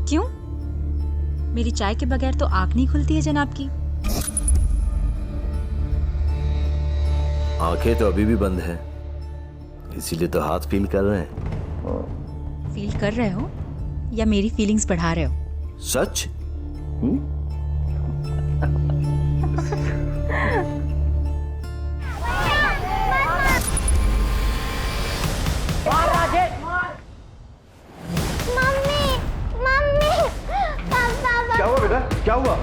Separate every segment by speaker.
Speaker 1: क्यों? मेरी चाय के बगैर तो आंख नहीं खुलती है जनाब की।
Speaker 2: आंखें तो अभी भी बंद हैं, इसीलिए तो हाथ फील कर रहे हैं।
Speaker 1: फील कर रहे हो या मेरी फीलिंग्स बढ़ा रहे हो?
Speaker 2: सच?
Speaker 3: क्या हुआ बेटा, क्या हुआ?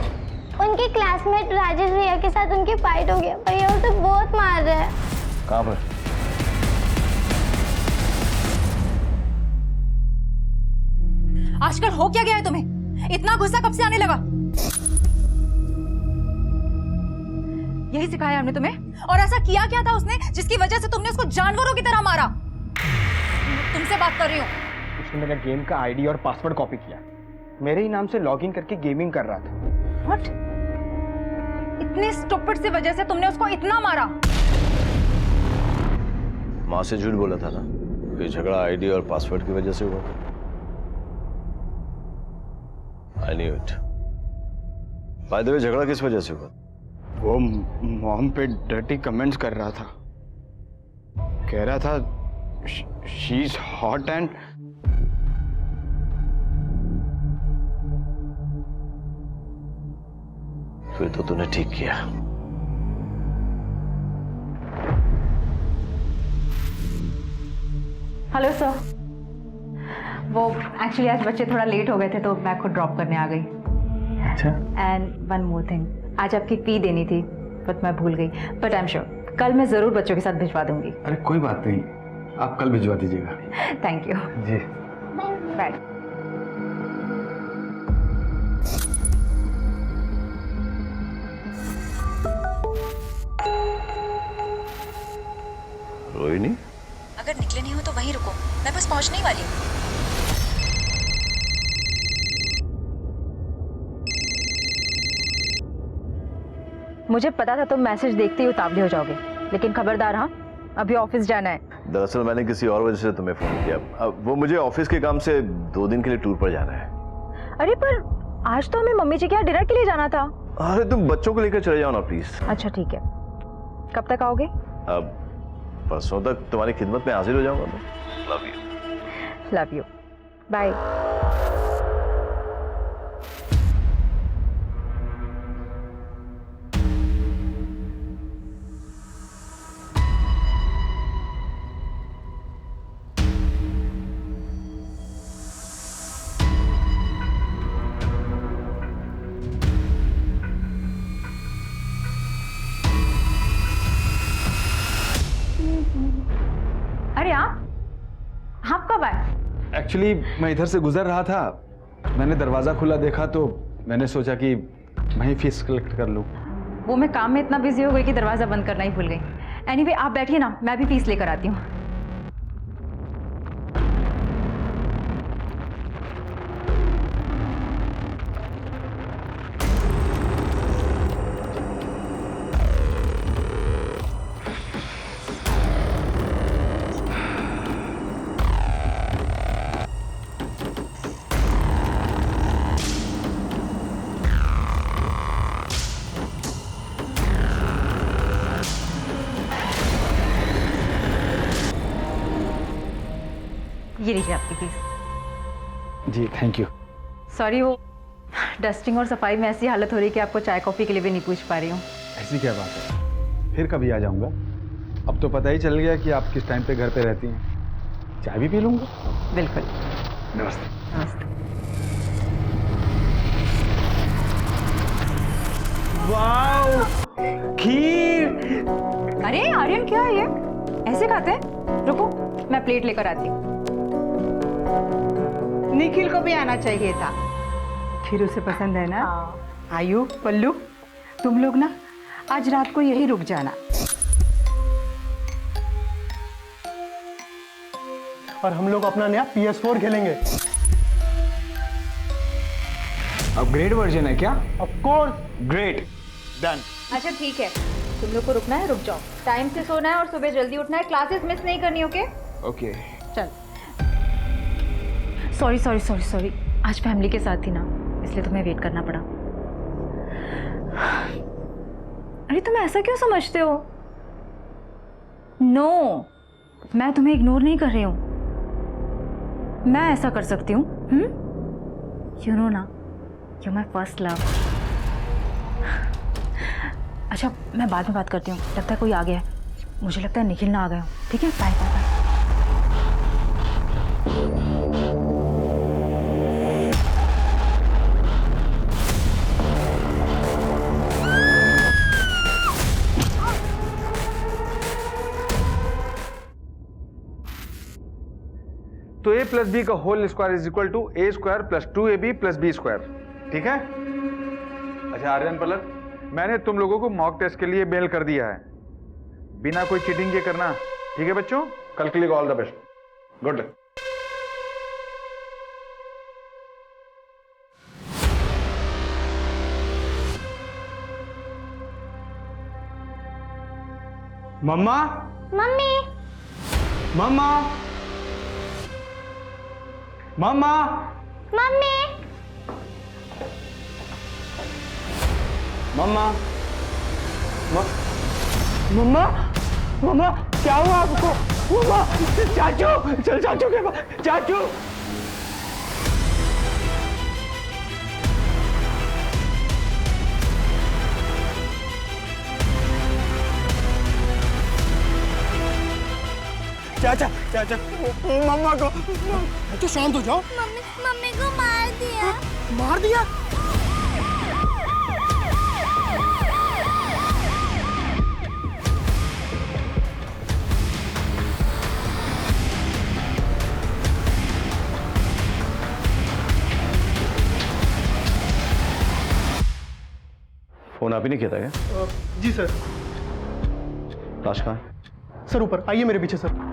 Speaker 4: उनके क्लासमेट राजेश भैया के साथ उनकी फाइट हो गया। भैया उसे बहुत मार रहे हैं।
Speaker 3: कहाँ पर?
Speaker 1: आजकल हो क्या गया है तुम्हें? इतना गुस्सा कब से आने लगा? यही सिखाया हमने तुम्हें? और ऐसा किया क्या था उसने जिसकी वजह से तुमने उसको जानवरों की तरह मारा? तुमसे बात कर रही हूँ।
Speaker 3: उसने मेरा गेम का आईडी और पासवर्ड कॉपी किया, मेरे ही नाम से लॉगिन करके गेमिंग कर रहा था।
Speaker 1: What? इतने स्टूपिड सी वजह से तुमने उसको इतना मारा?
Speaker 2: माँ से झूठ बोला था ना, ये झगड़ा आईडी और पासवर्ड की वजह से हुआ था। I knew it. By the way, झगड़ा किस वजह से हुआ?
Speaker 3: वो मॉम पे डर्टी कमेंट्स कर रहा था, कह रहा था शी इज हॉट एंड
Speaker 2: फिर तो तूने ठीक किया।
Speaker 5: हेलो सर, वो एक्चुअली आज बच्चे थोड़ा लेट हो गए थे तो मैं खुद ड्रॉप करने आ गई।
Speaker 3: अच्छा।
Speaker 5: एंड वन मोर थिंग, आज आपकी फी देनी थी बट मैं भूल गई, बट आई एम श्योर कल मैं ज़रूर बच्चों के साथ भिजवा दूंगी।
Speaker 6: अरे कोई बात नहीं, आप कल भिजवा दीजिएगा।
Speaker 5: थैंक यू
Speaker 6: जी।
Speaker 5: बाय।
Speaker 2: रोहिणी,
Speaker 1: अगर निकले नहीं हो तो वहीं रुको, मैं बस पहुंचने ही वाली हूँ।
Speaker 5: मुझे पता था तुम मैसेज देखते ही उतावले हो जाओगे, लेकिन खबरदार हाँ, अभी ऑफिस जाना है।
Speaker 2: दरअसल मैंने किसी और वजह से तुम्हें फोन किया। अब वो मुझे ऑफिस के काम से 2 दिन के लिए टूर पर जाना है।
Speaker 5: अरे पर आज तो हमें मम्मी जी के यहाँ डिनर के लिए जाना था।
Speaker 2: अरे तुम बच्चों को लेकर चले जाओ ना प्लीज।
Speaker 5: अच्छा ठीक है, कब तक आओगे?
Speaker 2: अब परसों तक तुम्हारी खिदमत में हाजिर हो जाऊंगा मैं। Love you.
Speaker 5: Love you, bye. अरे आप कब आए?
Speaker 6: एक्चुअली मैं इधर से गुजर रहा था, मैंने दरवाजा खुला देखा तो मैंने सोचा कि वहीं फीस कलेक्ट कर लूं।
Speaker 5: वो मैं काम में इतना बिजी हो गई कि दरवाजा बंद करना ही भूल गई। एनीवे आप बैठिए ना, मैं भी फीस लेकर आती हूँ। ये लीजिए आपकी फीस।
Speaker 6: जी थैंक यू।
Speaker 5: सॉरी, वो डस्टिंग और सफाई में ऐसी हालत हो रही है कि आपको चाय कॉफ़ी के लिए भी नहीं पूछ पा रही हूँ।
Speaker 6: ऐसी क्या बात है, फिर कभी आ जाऊंगा। अब तो पता ही चल गया कि आप किस टाइम पे घर पे रहती हैं। चाय भी पी लूंगा।
Speaker 5: बिल्कुल।
Speaker 6: नमस्ते।
Speaker 5: नमस्ते।
Speaker 3: वाओ, खीर।
Speaker 5: अरे आर्यन क्या है ये, ऐसे खाते हैं? रुको मैं प्लेट लेकर आती हूँ।
Speaker 7: निखिल को भी आना चाहिए था, खीर उसे पसंद है ना। आयु, पल्लू, तुम लोग ना आज रात को यही रुक जाना।
Speaker 8: और हम लोग अपना नया PS4 खेलेंगे।
Speaker 6: अपग्रेड वर्जन है क्या?
Speaker 8: Of course.
Speaker 3: Great, done.
Speaker 5: अच्छा ठीक है, तुम लोग को रुकना है रुक जाओ, टाइम से सोना है और सुबह जल्दी उठना है, क्लासेस मिस नहीं करनी। Okay
Speaker 6: okay.
Speaker 5: चल। सॉरी सॉरी सॉरी सॉरी, आज फैमिली के साथ थी ना, इसलिए तुम्हें वेट करना पड़ा। अरे तुम ऐसा क्यों समझते हो? नो, मैं तुम्हें इग्नोर नहीं कर रही हूँ, मैं ऐसा कर सकती हूँ। यू नो ना, यू माई फर्स्ट लव। अच्छा, मैं बाद में बात करती हूँ, लगता है कोई आ गया है, मुझे लगता है निखिल ना आ गया हूँ। ठीक है, बाय बाय बाय।
Speaker 6: तो a प्लस बी का whole square is equal to a square plus 2ab plus b square. ठीक है? अच्छा आर्यन पलक, मैंने तुम लोगों को मॉक टेस्ट के लिए मेल कर दिया है, बिना कोई चीटिंग के करना। ठीक है बच्चों, कल के लिए all the best, good luck. Mama,
Speaker 4: mummy,
Speaker 6: mama, mama,
Speaker 4: mummy,
Speaker 3: mama, mama, mama, क्या हुआ आपको? मम्मा, चाचू, चल चाचू के पास, चाचू। चाचा, चाचा, मम्मा को।
Speaker 8: तो शांत हो जाओ।
Speaker 4: मम्मी, मम्मी को मार दिया।
Speaker 8: मार दिया?
Speaker 2: फोन आप ही ने किया था क्या?
Speaker 8: जी सर।
Speaker 2: लाश कहाँ है?
Speaker 8: सर ऊपर आइए मेरे पीछे सर।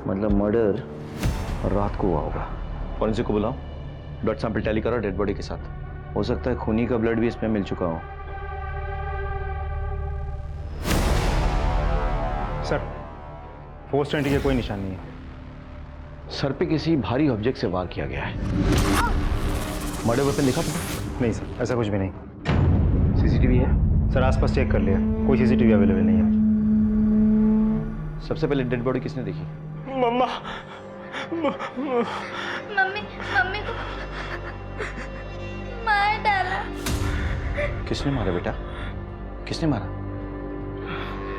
Speaker 2: मतलब मर्डर रात को हुआ होगा। फॉरेंसिक को बुलाओ, ब्लड सैंपल टैली करो डेड बॉडी के साथ। हो सकता है खूनी का ब्लड भी इसमें मिल चुका हो।
Speaker 6: सर, 420 के कोई निशान नहीं है।
Speaker 2: सर पे किसी भारी ऑब्जेक्ट से वार किया गया है। मर्डर वेपन देखा तुमने?
Speaker 6: नहीं सर, ऐसा कुछ भी नहीं।
Speaker 2: सीसीटीवी है?
Speaker 6: सर आसपास चेक कर लिया, कोई सीसीटीवी अवेलेबल नहीं है।
Speaker 2: सबसे पहले डेड बॉडी किसने देखी?
Speaker 3: मम्मा,
Speaker 4: मम्मी, मम्मी को मार डाला।
Speaker 2: किसने मारा बेटा? किसने मारा?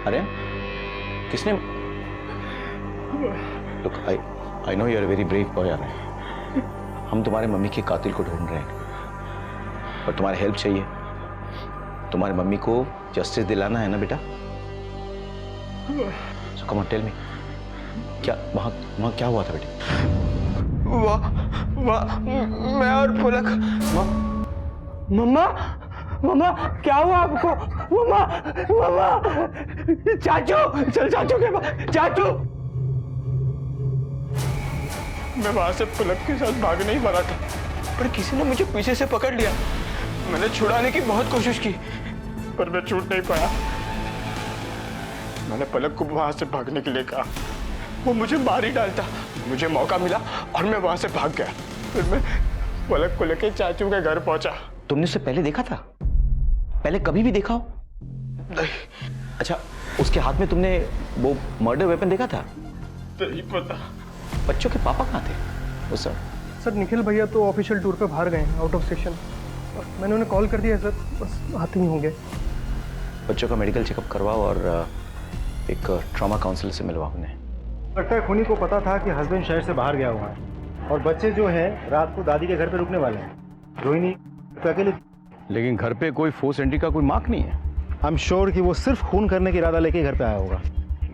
Speaker 2: अरे किसने? Look, I know you're a very brave boy, अरे। हम तुम्हारे मम्मी के कातिल को ढूंढ रहे हैं, और तुम्हारी हेल्प चाहिए। तुम्हारी मम्मी को जस्टिस दिलाना है ना बेटा? So come on, tell me, क्या वहाँ क्या हुआ था बेटे?
Speaker 3: वाह, मैं और पुलक। मम्मा, मम्मा, क्या हुआ आपको? मम्मा, मम्मा, चाचू, चल चाचू के पास, चाचू। मैं वहां से पुलक के साथ भागने ही वाला था, पर किसी ने मुझे पीछे से पकड़ लिया। मैंने छुड़ाने की बहुत कोशिश की, पर मैं छूट नहीं पाया। मैंने पलक को वहां से भागने के लिए कहा, वो मुझे मार ही डालता। मुझे मौका मिला और मैं वहां से भाग गया। फिर मैं पलक को लेके चाचू के घर पहुंचा।
Speaker 2: तुमने उसे पहले देखा था? पहले कभी भी देखा हो?
Speaker 3: नहीं।
Speaker 2: अच्छा, उसके हाथ में तुमने वो मर्डर वेपन देखा था?
Speaker 3: नहीं पता।
Speaker 2: बच्चों के पापा कहाँ थे उस समय?
Speaker 8: सर निखिल भैया तो ऑफिशियल टूर पे बाहर गए हैं, आउट ऑफ स्टेशन। मैंने उन्हें कॉल कर दिया सर, बस आते ही होंगे।
Speaker 2: बच्चों का मेडिकल चेकअप करवाओ और एक ट्रॉमा काउंसलर से मिलवाओ उन्हें।
Speaker 6: लगता है खूनी को पता था कि हस्बैंड शहर से बाहर गया हुआ है, और बच्चे जो हैं रात को दादी के घर पे रुकने वाले हैं। रोहिणी तो अकेले,
Speaker 2: लेकिन घर पे कोई फोर्स एंट्री का कोई मार्क नहीं है।
Speaker 6: आई एम श्योर कि वो सिर्फ खून करने का इरादा लेके घर पे आया होगा।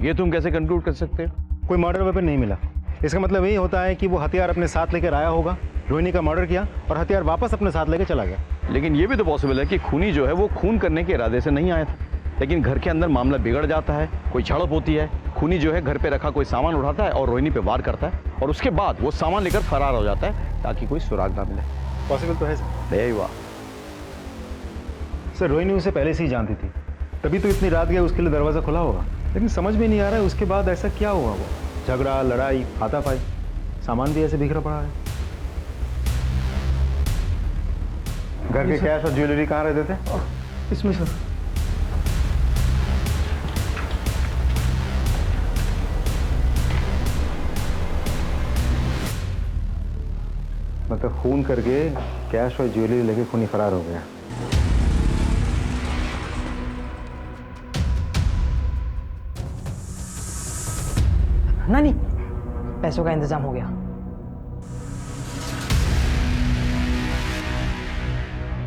Speaker 2: ये तुम कैसे कंक्लूड कर सकते हो?
Speaker 6: कोई मर्डर वेपन नहीं मिला, इसका मतलब यही होता है कि वो हथियार अपने साथ लेकर आया होगा, रोहिणी का मर्डर किया और हथियार वापस अपने साथ लेकर चला गया।
Speaker 2: लेकिन ये भी तो पॉसिबल है कि खूनी जो है वो खून करने के इरादे से नहीं आया था, लेकिन घर के अंदर मामला बिगड़ जाता है, कोई झड़प होती है, खूनी जो है घर पे रखा कोई सामान उठाता है और रोहिणी पे वार करता है, और उसके बाद वो सामान लेकर फरार हो जाता है ताकि कोई सुराग ना मिले।
Speaker 6: पॉसिबल तो है सर।
Speaker 2: यही हुआ।
Speaker 6: सर रोहिणी उसे पहले से ही जानती थी,
Speaker 9: तभी तो इतनी रात गया, उसके लिए दरवाज़ा खुला होगा। लेकिन समझ में नहीं आ रहा है उसके बाद ऐसा क्या हुआ। वो झगड़ा, लड़ाई, हाथापाई, सामान भी ऐसे बिखरा पड़ा है। घर के कैश और ज्वेलरी कहाँ रहते थे?
Speaker 8: इसमें सर।
Speaker 9: मतलब खून करके कैश और ज्वेलरी लेके खूनी फरार हो गया।
Speaker 10: नानी, पैसों का इंतजाम हो गया।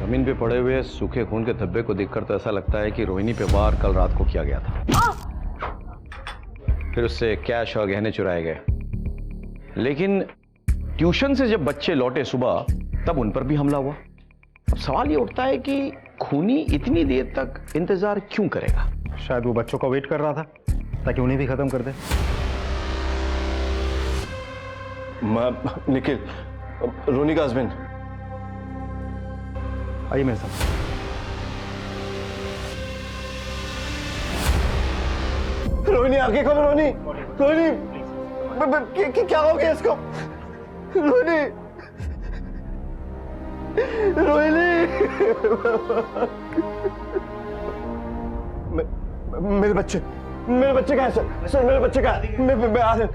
Speaker 2: जमीन पे पड़े हुए सूखे खून के धब्बे को देखकर तो ऐसा लगता है कि रोहिणी पे वार कल रात को किया गया था। फिर उससे कैश और गहने चुराए गए। लेकिन ट्यूशन से जब बच्चे लौटे सुबह, तब उन पर भी हमला हुआ। अब सवाल ये उठता है कि खूनी इतनी देर तक इंतजार क्यों करेगा?
Speaker 9: शायद वो बच्चों का वेट कर रहा था ताकि उन्हें भी खत्म कर दे।
Speaker 11: निखिल, रोनी का हस्बैंड।
Speaker 9: आइए मेरे साथ।
Speaker 11: रोहिणी आगे खोलो। रोहिणी, रोहिणी, क्या हो गया इसको? रोहिणी, रोहिणी, मेरे बच्चे कहाँ हैं सर? मेरे बच्चे कहाँ हैं? मैं आ रहा हूँ।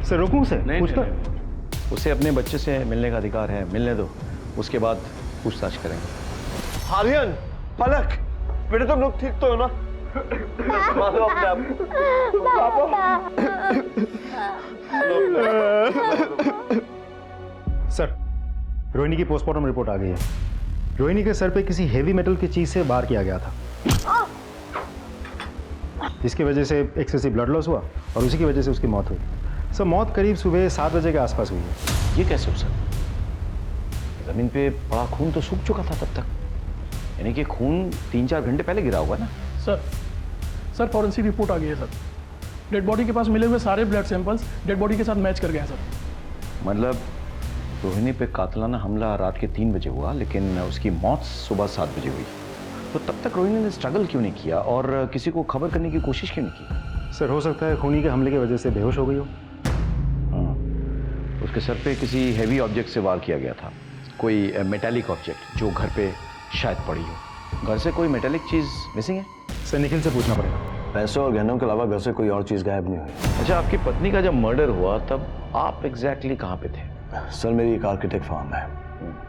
Speaker 9: सर रुकूं से?
Speaker 2: नहीं,
Speaker 9: पूछता?
Speaker 2: नहीं। उसे अपने बच्चे से मिलने का अधिकार है, मिलने दो। उसके बाद पूछताछ करेंगे।
Speaker 11: आर्यन, पलक, बेटे तुम लोग ठीक तो हो ना? मानो अपने आप।
Speaker 9: सर, रोहिणी की पोस्टमार्टम रिपोर्ट आ गई है। रोहिणी के सर पे किसी हेवी मेटल की चीज से वार किया गया था, जिसकी वजह से एक्सेसिव ब्लड लॉस हुआ और उसी की वजह से उसकी मौत हुई। सर, मौत करीब सुबह 7 बजे के आसपास हुई है।
Speaker 2: ये कैसे हो सकता? जमीन पे पड़ा खून तो सूख चुका था तब तक, यानी कि खून 3-4 घंटे पहले गिरा हुआ ना?
Speaker 8: सर फॉरेंसिक रिपोर्ट आ गई है सर। डेड बॉडी के पास मिले हुए सारे ब्लड सैंपल्स डेड बॉडी के साथ मैच कर गए हैं सर।
Speaker 2: मतलब रोहिणी पे कातिलाना हमला रात के 3 बजे हुआ, लेकिन उसकी मौत सुबह 7 बजे हुई। तो तब तक रोहिणी ने स्ट्रगल क्यों नहीं किया और किसी को खबर करने की कोशिश क्यों नहीं की?
Speaker 9: सर, हो सकता है खूनी के हमले की वजह से बेहोश हो गई हो।
Speaker 2: उसके सर पे किसी हैवी ऑब्जेक्ट से वार किया गया था, कोई मेटालिक ऑब्जेक्ट जो घर पे शायद पड़ी हो। घर से कोई मेटालिक चीज़ मिसिंग है?
Speaker 9: सर, निखिल से पूछना पड़ेगा।
Speaker 11: पैसों और गहनों के अलावा घर से कोई और चीज गायब नहीं हुई।
Speaker 2: अच्छा, आपकी पत्नी का जब मर्डर हुआ तब आप एग्जैक्टली कहाँ पे थे?
Speaker 11: सर, मेरी एक आर्किटेक्ट फर्म है।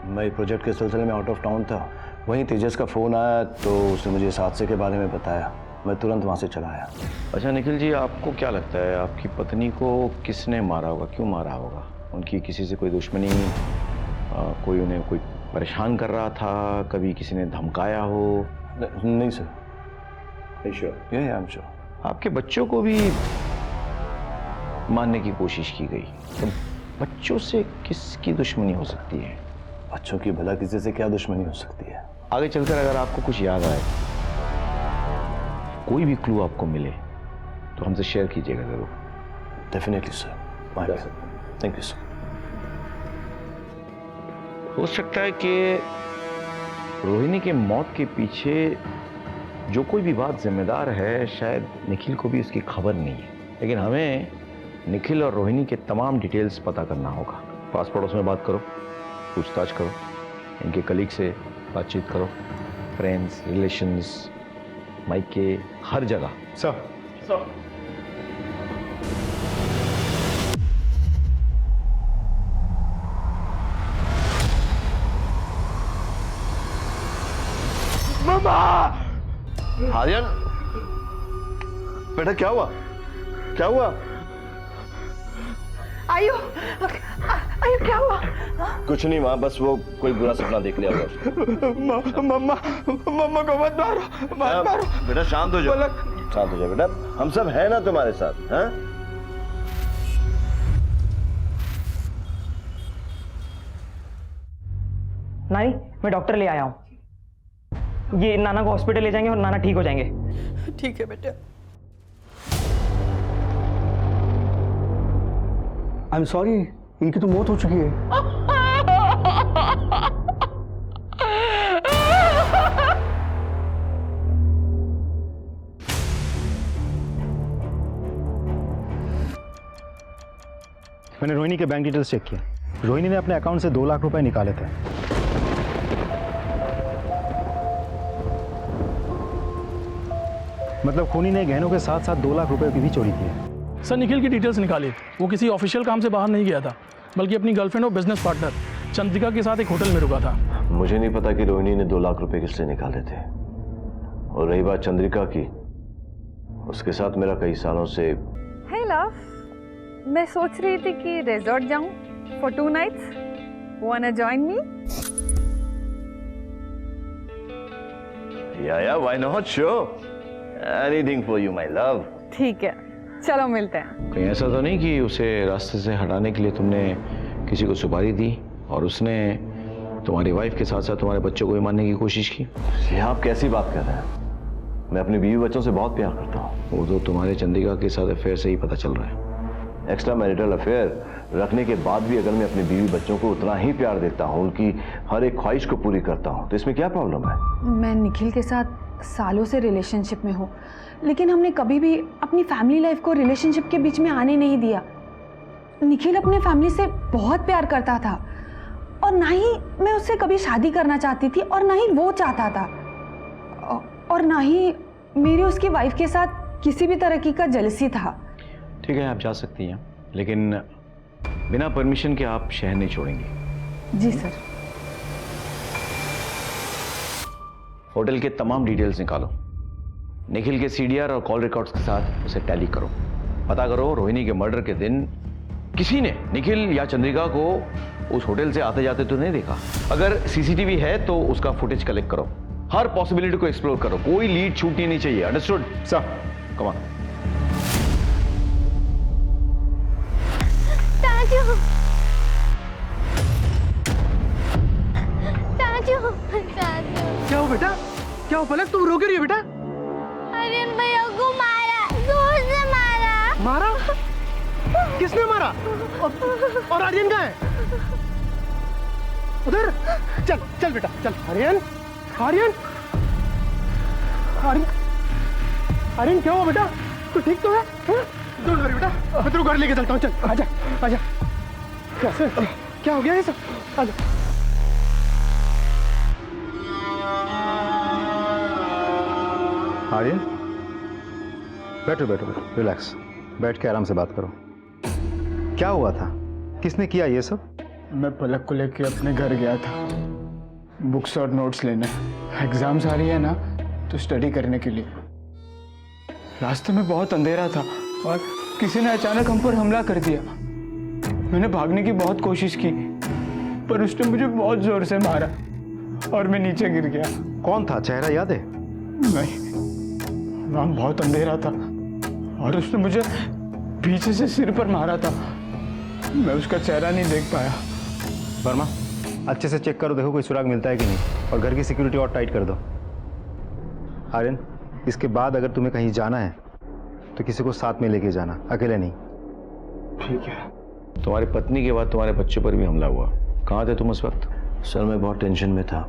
Speaker 11: मैं एक प्रोजेक्ट के सिलसिले में आउट ऑफ टाउन था। वहीं तेजस का फ़ोन आया तो उसने मुझे इस हादसे के बारे में बताया। मैं तुरंत वहाँ से चला आया।
Speaker 2: अच्छा निखिल जी, आपको क्या लगता है आपकी पत्नी को किसने मारा होगा, क्यों मारा होगा? उनकी किसी से कोई दुश्मनी, कोई उन्हें कोई परेशान कर रहा था, कभी किसी ने धमकाया हो?
Speaker 11: नहीं सर।
Speaker 2: I am sure. आपके बच्चों को भी मारने की कोशिश की गई, तो बच्चों से किसकी दुश्मनी हो सकती है?
Speaker 11: बच्चों की भला किसी से क्या दुश्मनी हो सकती है?
Speaker 2: आगे चलकर अगर आपको कुछ याद आए, कोई भी क्लू आपको मिले, तो हमसे शेयर कीजिएगा जरूर।
Speaker 11: Definitely sir. Thank you sir.
Speaker 2: हो सकता है कि रोहिणी के मौत के पीछे जो कोई भी बात जिम्मेदार है, शायद निखिल को भी उसकी खबर नहीं है। लेकिन हमें निखिल और रोहिणी के तमाम डिटेल्स पता करना होगा। पास पड़ोस में बात करो, पूछताछ करो, इनके कलीग से बातचीत करो, फ्रेंड्स, रिलेशंस, मायके, हर जगह।
Speaker 9: सर,
Speaker 11: आर्यन, बेटा क्या हुआ? क्या हुआ?
Speaker 10: आयु, आयु क्या हुआ?
Speaker 11: कुछ नहीं माँ, बस वो कोई बुरा सपना देख लिया होगा।
Speaker 3: मम्मा को मत मारो, मत मारो।
Speaker 11: बेटा शांत हो जाओ, शांत हो जाओ बेटा, हम सब हैं ना तुम्हारे साथ। हैं?
Speaker 10: नानी, मैं डॉक्टर ले आया हूँ। ये नाना को हॉस्पिटल ले जाएंगे और नाना ठीक हो जाएंगे।
Speaker 7: ठीक है बेटा।
Speaker 11: आई एम सॉरी, इनकी तो मौत हो चुकी है।
Speaker 9: मैंने रोहिणी के बैंक डिटेल्स चेक किए। रोहिणी ने अपने अकाउंट से 2 लाख रुपए निकाले थे। मतलब खूनी ने गहनों के साथ साथ 2 लाख रुपए की भी चोरी की है।
Speaker 8: सर निखिल की डिटेल्स निकाली। वो किसी ऑफिशियल काम से बाहर नहीं गया था, बल्कि अपनी गर्लफ्रेंड और बिजनेस पार्टनर चंद्रिका के साथ एक होटल में रुका था।
Speaker 11: मुझे नहीं पता कि रोहिणी ने 2 लाख रुपए किससे निकाले थे। और रही बात चंद्रिका की, उसके साथ मेरा कई सालों से।
Speaker 1: हे लव, मैं सोच रही थी कि रिजॉर्ट जाऊं for 2 nights. Wanna join me?
Speaker 2: या why not, sure, anything for you my love.
Speaker 1: ठीक है, चलो मिलते हैं।
Speaker 2: कहीं ऐसा तो नहीं कि उसे रास्ते से हटाने के लिए तुमने किसी को सुपारी दी और उसने तुम्हारी वाइफ के साथ साथ तुम्हारे बच्चों को भी मारने की कोशिश की?
Speaker 11: ये आप कैसी बात कर रहे हैं? मैं अपनी बीवी बच्चों से बहुत प्यार करता हूँ।
Speaker 2: वो तो तुम्हारे चंद्रिका के साथ अफेयर से ही पता चल रहा है।
Speaker 11: एक्स्ट्रा मैरिटल अफेयर रखने के बाद भी अगर मैं अपनी बीवी बच्चों को उतना ही प्यार देता हूँ, उनकी हर एक ख्वाहिश को पूरी करता हूँ, तो इसमें क्या प्रॉब्लम है?
Speaker 5: मैं निखिल के साथ सालों से रिलेशनशिप में हूँ, लेकिन हमने कभी भी अपनी फैमिली लाइफ को रिलेशनशिप के बीच में आने नहीं दिया। निखिल अपने फैमिली से बहुत प्यार करता था और ना ही मैं उससे कभी शादी करना चाहती थी और ना ही वो चाहता था, और ना ही मेरी उसकी वाइफ के साथ किसी भी तरह का जेलसी था।
Speaker 2: ठीक है, आप जा सकती हैं, लेकिन बिना परमिशन के आप शहर नहीं छोड़ेंगी।
Speaker 5: जी सर।
Speaker 2: होटल के तमाम डिटेल्स निकालो, निखिल के सीडीआर और कॉल रिकॉर्ड्स के साथ उसे टैली करो। पता करो रोहिणी के मर्डर के दिन किसी ने निखिल या चंद्रिका को उस होटल से आते जाते तो नहीं देखा। अगर सीसीटीवी है तो उसका फुटेज कलेक्ट करो, हर पॉसिबिलिटी को एक्सप्लोर करो, कोई लीड छूटनी नहीं चाहिए। Understood sir? Come on.
Speaker 4: Taju, Taju, Taju.
Speaker 3: क्या हो बेटा? क्या हो पलक, तुम रो क्यों रही हो बेटा?
Speaker 4: आर्यन भैया को मारा, जोर से मारा।
Speaker 3: मारा? किसने मारा? और आर्यन कहाँ है? उधर? चल चल बेटा चल। आर्यन, आर्यन, आर्यन, आर्यन क्या हुआ बेटा? तू ठीक तो है? डोंट वरी बेटा, मैं तेरे को घर लेके चलता हूँ। चल आजा आजा। कैसे, क्या हो गया ये सब? आजा।
Speaker 9: आर्यन, बैठो बैठो बैठो, रिलैक्स, बैठ के आराम से बात करो। क्या हुआ था? किसने किया ये सब?
Speaker 3: मैं पलक को लेके अपने घर गया था, बुक्स और नोट्स लेने। एग्जाम्स आ रही है ना, तो स्टडी करने के लिए। रास्ते में बहुत अंधेरा था और किसी ने अचानक हम पर हमला कर दिया। मैंने भागने की बहुत कोशिश की, पर उसने मुझे बहुत जोर से मारा और मैं नीचे गिर गया।
Speaker 9: कौन था? चेहरा याद है?
Speaker 3: नहीं, वहाँ बहुत अंधेरा था और उसने मुझे पीछे से सिर पर मारा था। मैं उसका चेहरा नहीं देख पाया।
Speaker 9: वर्मा, अच्छे से चेक करो, देखो कोई सुराग मिलता है कि नहीं, और घर की सिक्योरिटी और टाइट कर दो। आर्यन, इसके बाद अगर तुम्हें कहीं जाना है तो किसी को साथ में लेके जाना, अकेले नहीं।
Speaker 3: ठीक है।
Speaker 2: तुम्हारी पत्नी के बाद तुम्हारे बच्चों पर भी हमला हुआ, कहाँ थे तुम उस वक्त?
Speaker 11: सर मैं बहुत टेंशन में था,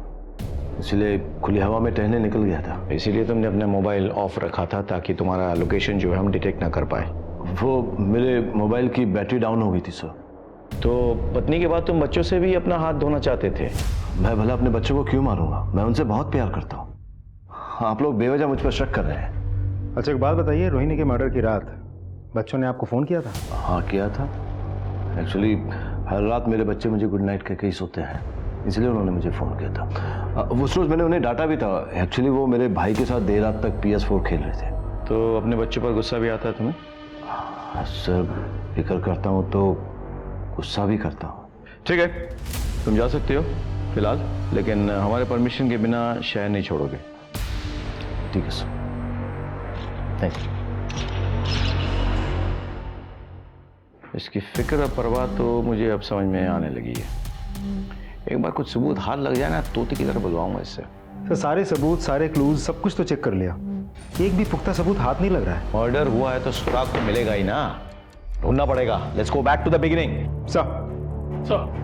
Speaker 11: इसलिए खुली हवा में टहलने निकल गया था।
Speaker 2: इसीलिए तुमने अपना मोबाइल ऑफ रखा था ताकि तुम्हारा लोकेशन जो है हम डिटेक्ट ना कर पाए।
Speaker 11: वो मेरे मोबाइल की बैटरी डाउन हो गई थी सर।
Speaker 2: तो पत्नी के बाद तुम बच्चों से भी अपना हाथ धोना चाहते थे?
Speaker 11: मैं भला अपने बच्चों को क्यों मारूंगा? मैं उनसे बहुत प्यार करता हूँ। आप लोग बेवजह मुझ पर शक कर रहे हैं।
Speaker 9: अच्छा एक बात बताइए, रोहिणी के मर्डर की रात बच्चों ने आपको फ़ोन किया था?
Speaker 11: हाँ किया था। एक्चुअली हर रात मेरे बच्चे मुझे गुड नाइट कहके ही सोते हैं, इसलिए उन्होंने मुझे फ़ोन किया था। उस रोज़ मैंने उन्हें डांटा भी था। एक्चुअली वो मेरे भाई के साथ देर रात तक PS4 खेल रहे थे।
Speaker 2: तो अपने बच्चों पर गुस्सा भी आता है तुम्हें?
Speaker 11: सर फिक्र करता हूँ तो गुस्सा भी करता हूँ।
Speaker 2: ठीक है, तुम जा सकते हो फिलहाल, लेकिन हमारे परमिशन के बिना शहर नहीं छोड़ोगे।
Speaker 11: ठीक है सर, थैंक यू।
Speaker 2: इसकी फिक्र और परवाह तो मुझे अब समझ में आने लगी है। एक बार कुछ सबूत हाथ लग जाए ना, तोते की तरह बुलवाऊंगा इससे।
Speaker 9: तो सारे सबूत, सारे क्लूज, सब कुछ तो चेक कर लिया, एक भी पुख्ता सबूत हाथ नहीं लग रहा है।
Speaker 2: मर्डर हुआ है तो सुराग तो मिलेगा ही ना। ढूंढना पड़ेगा. Let's go back to the beginning.
Speaker 3: Sir
Speaker 8: sir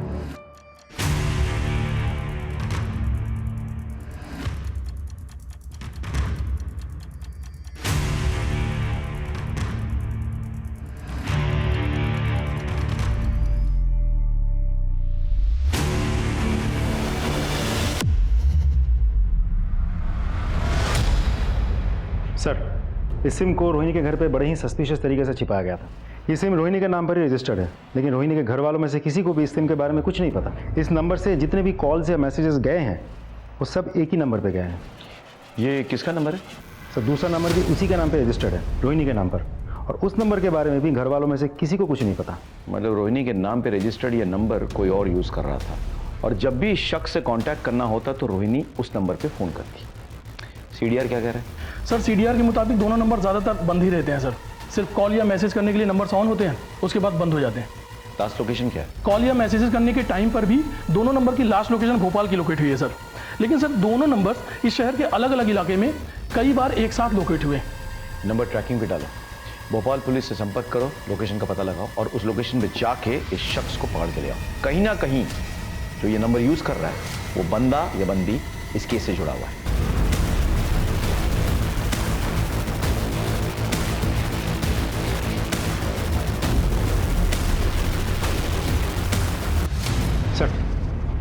Speaker 9: sir, इस सिम को रोहिणी के घर पे बड़े ही सस्पिशियस तरीके से छिपाया गया था. ये सिम रोहिणी के नाम पर ही रजिस्टर्ड है, लेकिन रोहिणी के घर वालों में से किसी को भी इस सिम के बारे में कुछ नहीं पता. इस नंबर से जितने भी कॉल्स या मैसेजेस गए हैं वो सब एक ही नंबर पे गए हैं.
Speaker 2: ये किसका नंबर है?
Speaker 9: सर, दूसरा नंबर भी उसी के नाम पे रजिस्टर्ड है, रोहिणी के नाम पर. और उस नंबर के बारे में भी घर वालों में से किसी को कुछ नहीं पता.
Speaker 2: मतलब रोहिणी के नाम पे रजिस्टर्ड ये नंबर कोई और यूज कर रहा था, और जब भी इस शख्स से कांटेक्ट करना होता तो रोहिणी उस नंबर पे फोन करती. सीडीआर क्या कह रहा है?
Speaker 8: सर सीडीआर के मुताबिक दोनों नंबर ज़्यादातर बंद ही रहते हैं सर. सिर्फ कॉल या मैसेज करने के लिए नंबर्स ऑन होते हैं, उसके बाद बंद हो जाते हैं.
Speaker 2: लास्ट लोकेशन क्या है?
Speaker 8: कॉल या मैसेजेस करने के टाइम पर भी दोनों नंबर की लास्ट लोकेशन भोपाल की लोकेट हुई है सर. लेकिन सर दोनों नंबर्स इस शहर के अलग अलग इलाके में कई बार एक साथ लोकेट हुए.
Speaker 2: नंबर ट्रैकिंग पे डालो. भोपाल पुलिस से संपर्क करो, लोकेशन का पता लगाओ और उस लोकेशन पे जाके इस शख्स को पकड़ के ले आओ. कहीं ना कहीं जो ये नंबर यूज कर रहा है वो बंदा या बंदी इस केस से जुड़ा हुआ है.
Speaker 9: सर,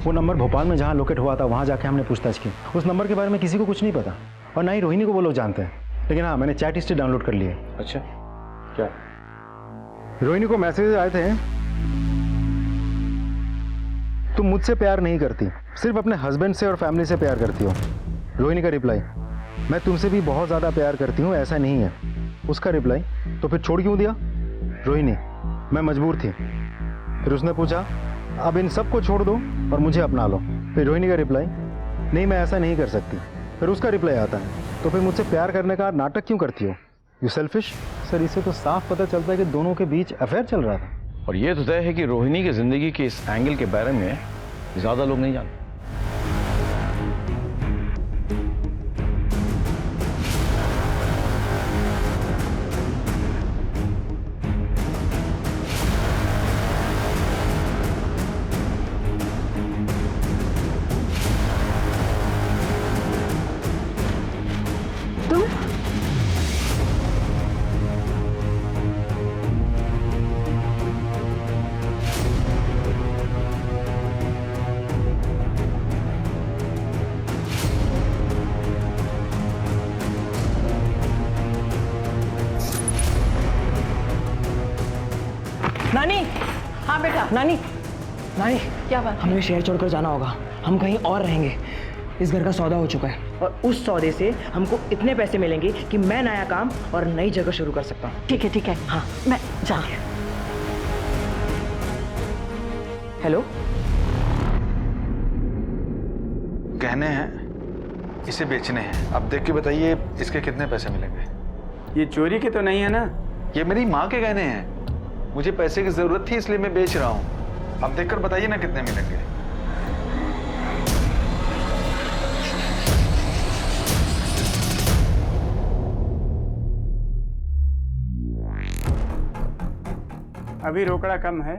Speaker 9: वो नंबर भोपाल में जहाँ लोकेट हुआ था वहाँ जाके हमने पूछताछ की. उस नंबर के बारे में किसी को कुछ नहीं पता, और ना ही रोहिणी को वो लोग जानते हैं. लेकिन हाँ, मैंने चैट हिस्ट्री डाउनलोड कर ली है.
Speaker 2: अच्छा, क्या?
Speaker 9: रोहिणी को मैसेज आए थे, तुम मुझसे प्यार नहीं करती, सिर्फ अपने हस्बैंड से और फैमिली से प्यार करती हो. रोहिणी का रिप्लाई, मैं तुमसे भी बहुत ज़्यादा प्यार करती हूँ, ऐसा नहीं है. उसका रिप्लाई, तो फिर छोड़ क्यों दिया? रोहिणी, मैं मजबूर थी. फिर उसने पूछा, अब इन सबको छोड़ दो और मुझे अपना लो. फिर रोहिणी का रिप्लाई, नहीं मैं ऐसा नहीं कर सकती. फिर उसका रिप्लाई आता है, तो फिर मुझसे प्यार करने का नाटक क्यों करती हो? You selfish. सर, इससे तो साफ पता चलता है कि दोनों के बीच अफेयर चल रहा था.
Speaker 2: और ये तो तय है कि रोहिणी की जिंदगी के इस एंगल के बारे में ज्यादा लोग नहीं जानते.
Speaker 10: नानी,
Speaker 1: हाँ बेटा.
Speaker 10: नानी, नानी,
Speaker 1: क्या बात?
Speaker 10: हमें शहर छोड़कर जाना होगा. हम कहीं और रहेंगे. इस घर का सौदा हो चुका है और उस सौदे से हमको इतने पैसे मिलेंगे कि मैं नया काम और नई जगह शुरू कर सकता हूँ.
Speaker 1: ठीक है ठीक है.
Speaker 10: हाँ,
Speaker 1: मैं जा रही हूँ.
Speaker 10: हेलो,
Speaker 6: गहने हैं, इसे बेचने हैं. अब देख के बताइए इसके कितने पैसे मिलेंगे.
Speaker 3: ये चोरी के तो नहीं है ना?
Speaker 6: ये मेरी माँ के गहने हैं. मुझे पैसे की जरूरत थी इसलिए मैं बेच रहा हूँ. अब देखकर बताइए ना कितने मिलेंगे.
Speaker 3: अभी रोकड़ा कम है,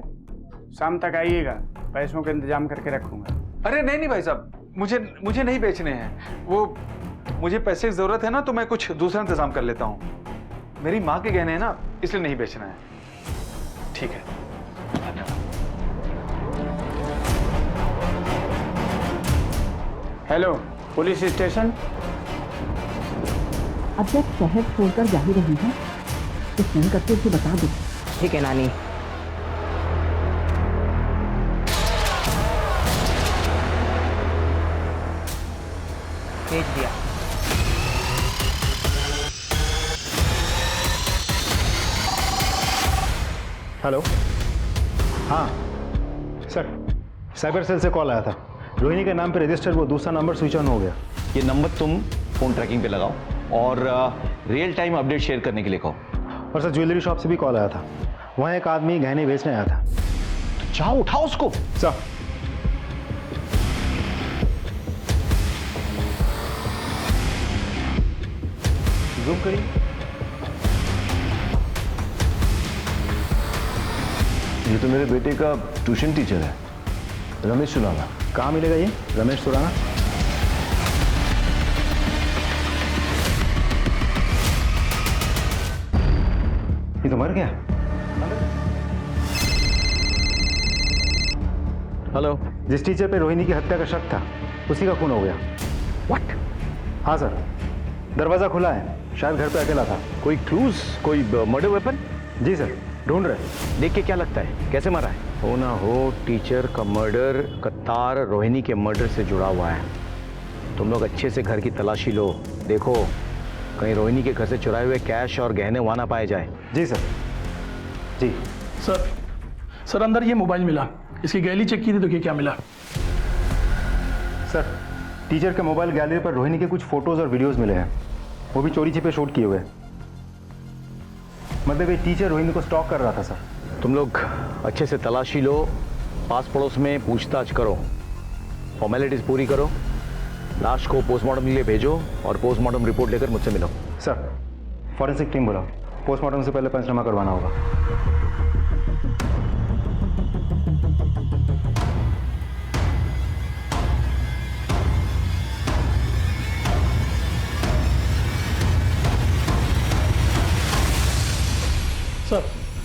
Speaker 3: शाम तक आइएगा, पैसों का इंतजाम करके रखूंगा.
Speaker 6: अरे नहीं नहीं भाई साहब, मुझे नहीं बेचने हैं. वो मुझे पैसे की जरूरत है ना, तो मैं कुछ दूसरा इंतजाम कर लेता हूँ. मेरी माँ के गहने हैं ना, इसलिए नहीं बेचना है. ठीक है.
Speaker 3: Hello, police station.
Speaker 12: अब जब शहर छोड़कर जा ही रही है तो फोन करके उसे बता दो.
Speaker 10: ठीक है नानी. भेज दिया.
Speaker 9: हेलो. हाँ सर, साइबर सेल से कॉल आया था. रोहिणी के नाम पे रजिस्टर वो दूसरा नंबर स्विच ऑन हो गया.
Speaker 2: ये नंबर तुम फोन ट्रैकिंग पे लगाओ और रियल टाइम अपडेट शेयर करने के लिए कहो.
Speaker 9: और सर, ज्वेलरी शॉप से भी कॉल आया था. वहाँ एक आदमी गहने बेचने आया था.
Speaker 2: तो जाओ उठाओ उसको.
Speaker 9: सर, जूम करिए.
Speaker 11: ये तो मेरे बेटे का ट्यूशन टीचर है, रमेश सुराना।
Speaker 9: कहाँ मिलेगा ये रमेश सुराना? ये तो मर गया।
Speaker 2: हेलो।
Speaker 9: जिस टीचर पे रोहिणी की हत्या का शक था उसी का खून हो गया।
Speaker 2: व्हाट?
Speaker 9: हाँ सर, दरवाजा खुला है, शायद घर पे अकेला था।
Speaker 2: कोई क्लूज, कोई मर्डर वेपन?
Speaker 9: जी सर, ढूंढ रहे।
Speaker 2: देख के क्या लगता है कैसे मरा है? हो ना हो टीचर का मर्डर का तार रोहिणी के मर्डर से जुड़ा हुआ है। तुम लोग अच्छे से घर की तलाशी लो, देखो कहीं रोहिणी के घर से चुराए हुए कैश और गहने वहां ना पाए जाए।
Speaker 9: जी सर। जी
Speaker 8: सर अंदर ये मोबाइल मिला, इसकी गैलरी चेक की थी, देखिए क्या मिला।
Speaker 9: सर, टीचर के मोबाइल गैलरी पर रोहिणी के कुछ फोटोज और वीडियोस मिले हैं, वो भी चोरी छिपे शूट किए हुए। मतलब ये टीचर रोहिणी को स्टॉक कर रहा था सर।
Speaker 2: तुम लोग अच्छे से तलाशी लो, पास पड़ोस में पूछताछ करो, फॉर्मेलिटीज पूरी करो, लाश को पोस्टमार्टम के लिए भेजो और पोस्टमार्टम रिपोर्ट लेकर मुझसे मिलो।
Speaker 9: सर, फॉरेंसिक टीम बुलाओ, पोस्टमार्टम से पहले पंचनामा करवाना होगा।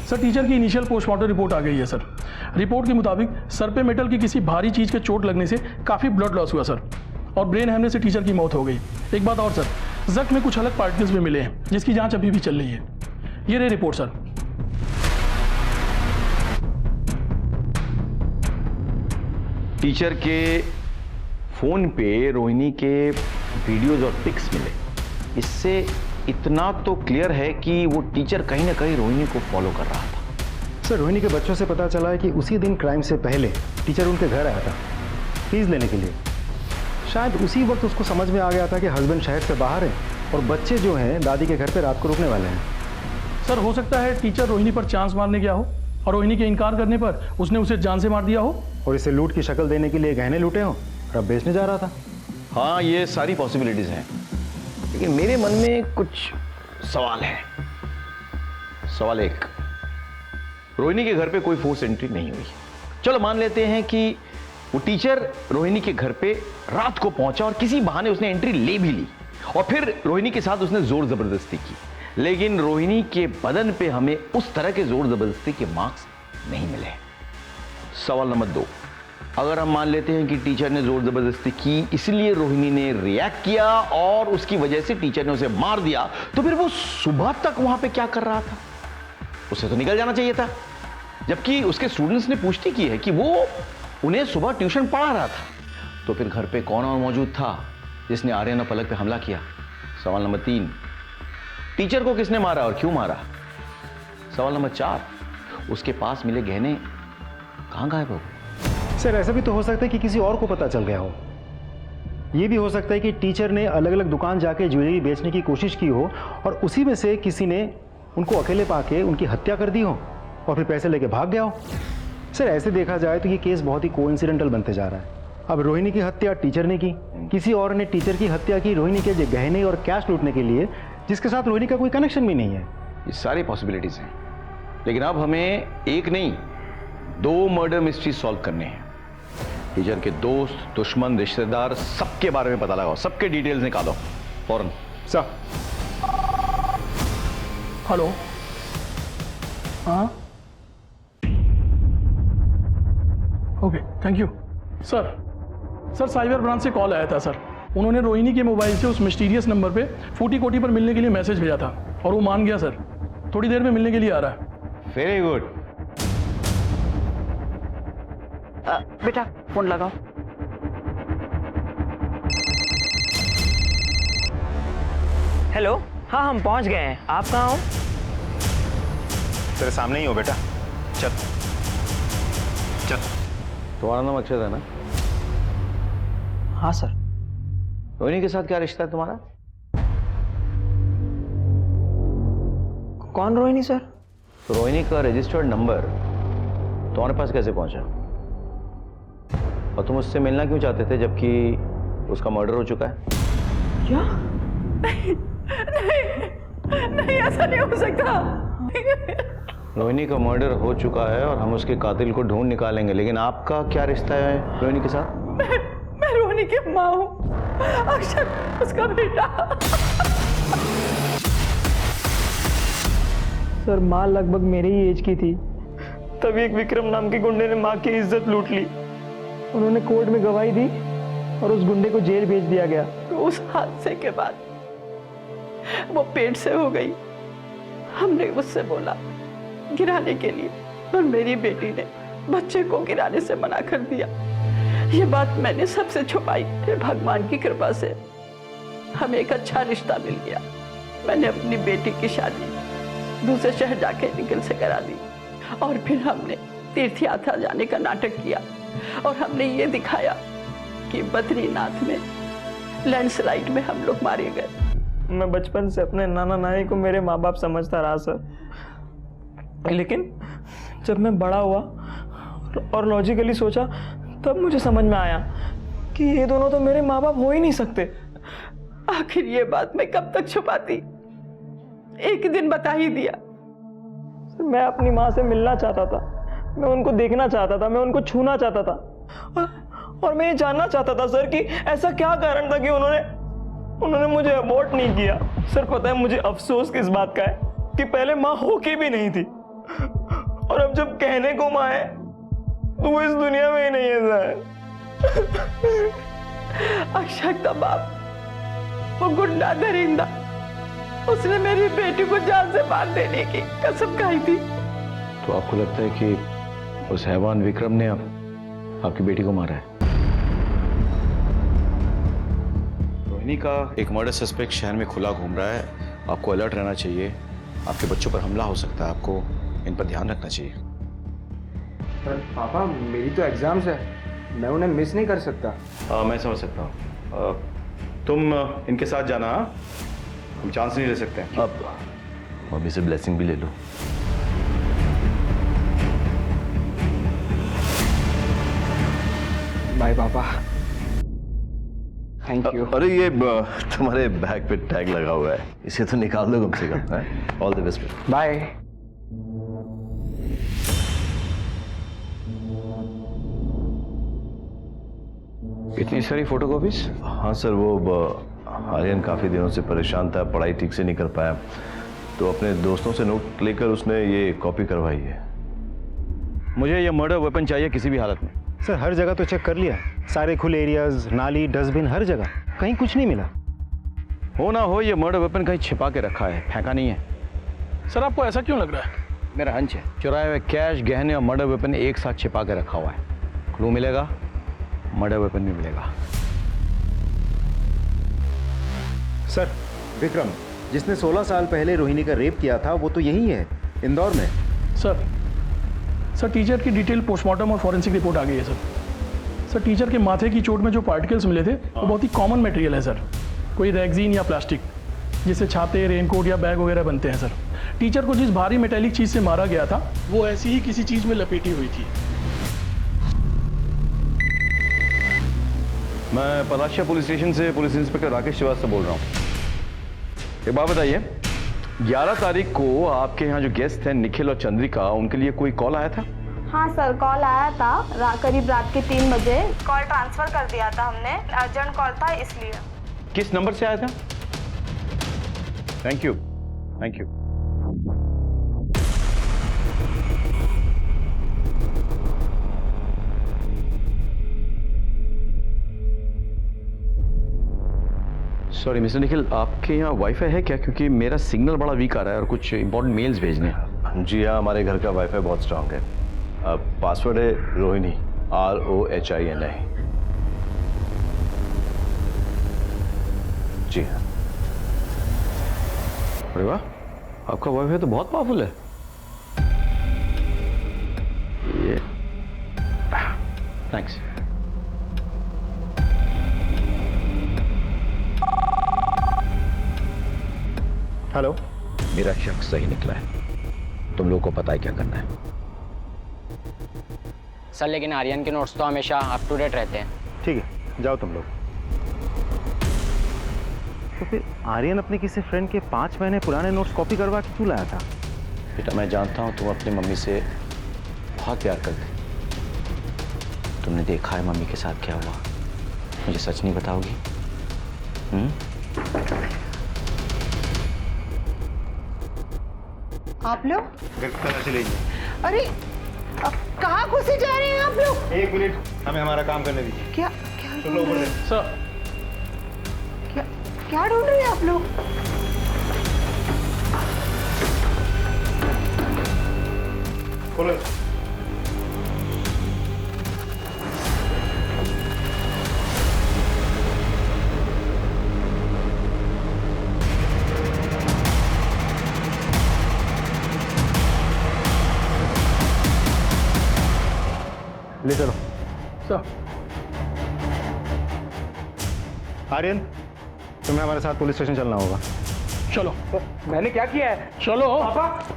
Speaker 8: सर टीचर की इनिशियल पोस्टमार्टम रिपोर्ट आ गई है सर। रिपोर्ट के मुताबिक सर पे मेटल की किसी भारी चीज के चोट लगने से काफी ब्लड लॉस हुआ सर, और ब्रेन हेमरेज से टीचर की मौत हो गई। एक बात और सर, जख्म में कुछ अलग पार्टिकल्स भी मिले हैं जिसकी जांच अभी भी चल रही है। ये रही रिपोर्ट सर।
Speaker 2: टीचर के फोन पे रोहिणी के वीडियोज और पिक्स मिले, इससे इतना तो क्लियर है कि वो टीचर कहीं ना कहीं रोहिणी को फॉलो कर रहा था।
Speaker 9: सर, रोहिणी के बच्चों से पता चला है कि उसी दिन क्राइम से पहले टीचर उनके घर आया था फीस लेने के लिए। शायद उसी वक्त उसको समझ में आ गया था कि हस्बैंड शहर से बाहर है और बच्चे जो हैं दादी के घर पे रात को रुकने वाले हैं।
Speaker 8: सर हो सकता है टीचर रोहिणी पर चांस मारने गया हो और रोहिणी के इनकार करने पर उसने उसे जान से मार दिया हो,
Speaker 9: और इसे लूट की शक्ल देने के लिए गहने लूटे हो और अब बेचने जा रहा था।
Speaker 2: हाँ, ये सारी पॉसिबिलिटीज हैं, लेकिन मेरे मन में कुछ सवाल है। सवाल एक, रोहिणी के घर पे कोई फोर्स एंट्री नहीं हुई। चलो मान लेते हैं कि वो टीचर रोहिणी के घर पे रात को पहुंचा और किसी बहाने उसने एंट्री ले भी ली और फिर रोहिणी के साथ उसने जोर जबरदस्ती की, लेकिन रोहिणी के बदन पे हमें उस तरह के जोर जबरदस्ती के मार्क्स नहीं मिले। सवाल नंबर 2, अगर हम मान लेते हैं कि टीचर ने जोर जबरदस्ती की इसलिए रोहिणी ने रिएक्ट किया और उसकी वजह से टीचर ने उसे मार दिया, तो फिर वो सुबह तक वहां पे क्या कर रहा था? उसे तो निकल जाना चाहिए था, जबकि उसके स्टूडेंट्स ने पुष्टि की है कि वो उन्हें सुबह ट्यूशन पढ़ा रहा था। तो फिर घर पे कौन और मौजूद था जिसने आर्यन और पलक पे हमला किया? सवाल नंबर 3, टीचर को किसने मारा और क्यों मारा? सवाल नंबर 4, उसके पास मिले गहने कहां गायब हो गए?
Speaker 9: सर, ऐसा भी तो हो सकता है कि किसी और को पता चल गया हो। यह भी हो सकता है कि टीचर ने अलग अलग दुकान जाके ज्वेलरी बेचने की कोशिश की हो और उसी में से किसी ने उनको अकेले पाके उनकी हत्या कर दी हो और फिर पैसे लेके भाग गया हो। सर, ऐसे देखा जाए तो ये केस बहुत ही कोइंसिडेंटल बनते जा रहा है। अब रोहिणी की हत्या टीचर ने की, किसी और ने टीचर की हत्या की रोहिणी के गहने और कैश लूटने के लिए, जिसके साथ रोहिणी का कोई कनेक्शन भी नहीं है।
Speaker 2: ये सारी पॉसिबिलिटीज हैं, लेकिन अब हमें एक नहीं 2 मर्डर मिस्ट्री सॉल्व करने हैं। टीचर के दोस्त, दुश्मन, रिश्तेदार सबके बारे में पता लगाओ, सबके डिटेल्स निकालो फौरन।
Speaker 9: सर।
Speaker 8: हेलो, हाँ okay, thank you. Sir cyber branch से कॉल आया था सर। उन्होंने रोहिणी के मोबाइल से उस मिस्टीरियस नंबर पे फूटी कोटी पर मिलने के लिए मैसेज भेजा था और वो मान गया सर। थोड़ी देर में मिलने के लिए आ रहा है।
Speaker 2: Very good.
Speaker 10: बेटा फोन लगाओ। हेलो, हाँ हम पहुंच गए हैं, आप कहाँ हो?
Speaker 9: तेरे सामने ही हो बेटा, चल चल।
Speaker 2: तुम्हारा नाम अक्षत है ना?
Speaker 10: हाँ सर।
Speaker 2: रोहिणी के साथ क्या रिश्ता है तुम्हारा?
Speaker 10: कौन रोहिणी सर?
Speaker 2: रोहिणी का रजिस्टर्ड नंबर तुम्हारे पास कैसे पहुंचा? और तुम उससे मिलना क्यों चाहते थे जबकि उसका मर्डर हो चुका है?
Speaker 10: क्या?
Speaker 1: नहीं, ऐसा नहीं हो सकता।
Speaker 2: रोहिणी का मर्डर हो चुका है और हम उसके कातिल को ढूंढ निकालेंगे, लेकिन आपका क्या रिश्ता है रोहिणी के साथ?
Speaker 12: मैं रोहिणी की माँ हूँ, अक्षय उसका बेटा।
Speaker 10: सर माँ लगभग मेरे ही एज की थी, तभी एक विक्रम नाम के गुंडे ने माँ की इज्जत लूट ली। उन्होंने कोर्ट में गवाही दी और उस गुंडे को जेल भेज दिया गया।
Speaker 12: तो उस हादसे के बाद वो पेट से हो गई। हमने उससे बोला गिराने के लिए, पर मेरी बेटी ने बच्चे को गिराने से मना कर दिया। ये बात मैंने सबसे छुपाई। फिर भगवान की कृपा से हमें एक अच्छा रिश्ता मिल गया। मैंने अपनी बेटी की शादी दूसरे शहर जाके निखिल से करा दी और फिर हमने तीर्थ यात्रा जाने का नाटक किया और हमने ये दिखाया कि बद्रीनाथ में लैंडस्लाइड में हम लोग मारे गए।
Speaker 10: मैं बचपन से अपने नाना नानी को मेरे माँ बाप समझता रहा सर, लेकिन जब मैं बड़ा हुआ और लॉजिकली सोचा तब मुझे समझ में आया कि ये दोनों तो मेरे माँ बाप हो ही नहीं सकते।
Speaker 12: आखिर ये बात मैं कब तक छुपाती, एक दिन बता ही दिया।
Speaker 10: मैं अपनी माँ से मिलना चाहता था, मैं उनको देखना चाहता था, मैं उनको छूना चाहता था और मैं ये जानना चाहता था सर कि ऐसा क्या कारण था कि उन्होंने मुझे अबॉर्ट नहीं किया। सर पता है मुझे अफसोस किस बात का है कि पहले माँ होके भी नहीं थी और अब जब कहने को माँ है तो वो इस दुनिया में ही नहीं है सर।
Speaker 12: अक्षय का बाप वो गुंडा दरिंदा, उसने मेरी बेटी को जान से मार देने की कसम खाई थी।
Speaker 2: तो आपको लगता है कि उस हैवान विक्रम ने आपकी बेटी को मारा है? रोहिणी का एक मर्डर सस्पेक्ट शहर में खुला घूम रहा है, आपको अलर्ट रहना चाहिए। आपके बच्चों पर हमला हो सकता है, आपको इन पर ध्यान रखना चाहिए।
Speaker 3: पर पापा मेरी तो एग्जाम्स है, मैं उन्हें मिस नहीं कर सकता।
Speaker 2: मैं समझ सकता हूँ। तुम इनके साथ जाना, हम चांस नहीं ले सकते।
Speaker 11: अब मम्मी से ब्लेसिंग भी ले लो।
Speaker 3: बाय पापा, थैंक यू।
Speaker 11: अरे ये तुम्हारे बैग पे टैग लगा हुआ है, इसे तो निकाल दो कम से कम। All the best.
Speaker 3: बाय।
Speaker 2: इतनी सारी फोटोकॉपीज?
Speaker 11: हाँ सर, वो आर्यन काफ़ी दिनों से परेशान था, पढ़ाई ठीक से नहीं कर पाया, तो अपने दोस्तों से नोट लेकर उसने ये कॉपी करवाई है।
Speaker 2: मुझे ये मर्डर वेपन चाहिए किसी भी हालत में।
Speaker 9: सर हर जगह तो चेक कर लिया, सारे खुले एरियाज, नाली, डस्टबिन, हर जगह, कहीं कुछ नहीं मिला।
Speaker 2: हो ना हो ये मर्डर वेपन कहीं छिपा के रखा है, फेंका नहीं है।
Speaker 8: सर आपको ऐसा क्यों लग रहा है?
Speaker 2: मेरा हंच है, चुराए हुए कैश, गहने और मर्डर वेपन एक साथ छिपा के रखा हुआ है। क्लू मिलेगा, मर्डर वेपन भी मिलेगा।
Speaker 9: सर विक्रम जिसने 16 साल पहले रोहिणी का रेप किया था वो तो यही है, इंदौर में।
Speaker 8: सर टीचर की डिटेल पोस्टमार्टम और फॉरेंसिक रिपोर्ट आ गई है सर, टीचर के माथे की चोट में जो पार्टिकल्स मिले थे वो बहुत ही कॉमन मटेरियल है सर, कोई रेगजीन या प्लास्टिक, जिससे छाते, रेनकोट या बैग वगैरह बनते हैं सर। टीचर को जिस भारी मेटेलिक चीज़ से मारा गया था वो ऐसी ही किसी चीज़ में लपेटी हुई थी।
Speaker 2: मैं पलाशिया पुलिस स्टेशन से पुलिस इंस्पेक्टर राकेश श्रीवास्तव बोल रहा हूँ। एक बात बताइए, 11 तारीख को आपके यहाँ जो गेस्ट हैं निखिल और चंद्रिका, उनके लिए कोई कॉल आया था?
Speaker 4: हाँ सर, कॉल आया था करीब रात के 3 बजे। कॉल ट्रांसफर कर दिया था हमने, अर्जेंट कॉल था इसलिए।
Speaker 2: किस नंबर से आया था? Thank you, thank you. Sorry mister Nikhil, आपके यहाँ वाईफाई है क्या? क्योंकि मेरा सिग्नल बड़ा वीक आ रहा है और कुछ इंपॉर्टेंट मेल्स भेजने हैं।
Speaker 11: जी हाँ, हमारे घर का वाईफाई बहुत स्ट्रांग है। पासवर्ड है रोहिणी, ROHINI। जी हाँ।
Speaker 2: अरे वाह, आपका वाईफाई तो बहुत पावरफुल है। ये थैंक्स।
Speaker 9: हेलो।
Speaker 2: मेरा शक सही निकला है, तुम लोगों को पता है क्या करना है।
Speaker 13: सर लेकिन आर्यन के नोट्स तो हमेशा अप टू डेट रहते हैं।
Speaker 9: ठीक है, जाओ तुम लोग। तो फिर आर्यन अपने किसी फ्रेंड के 5 महीने पुराने नोट्स कॉपी करवा के क्यों लाया था?
Speaker 11: बेटा मैं जानता हूँ तुम अपनी मम्मी से बहुत प्यार करते। तुमने देखा है मम्मी के साथ क्या हुआ, मुझे सच नहीं बताओगी?
Speaker 7: आप लोग
Speaker 9: घर की तरह से लीजिए।
Speaker 7: अरे अब कहाँ घुसे जा रहे हैं आप लोग?
Speaker 9: 1 मिनट, हमें हमारा काम करने दीजिए।
Speaker 7: क्या क्या
Speaker 9: चलो ऊपर से।
Speaker 8: सर
Speaker 7: क्या क्या ढूंढ रहे हैं आप लोग?
Speaker 9: खोलो। ले चलो।
Speaker 8: सर
Speaker 9: आर्यन, तुम्हें हमारे साथ पुलिस स्टेशन चलना होगा।
Speaker 8: चलो
Speaker 3: मैंने क्या किया है?
Speaker 8: चलो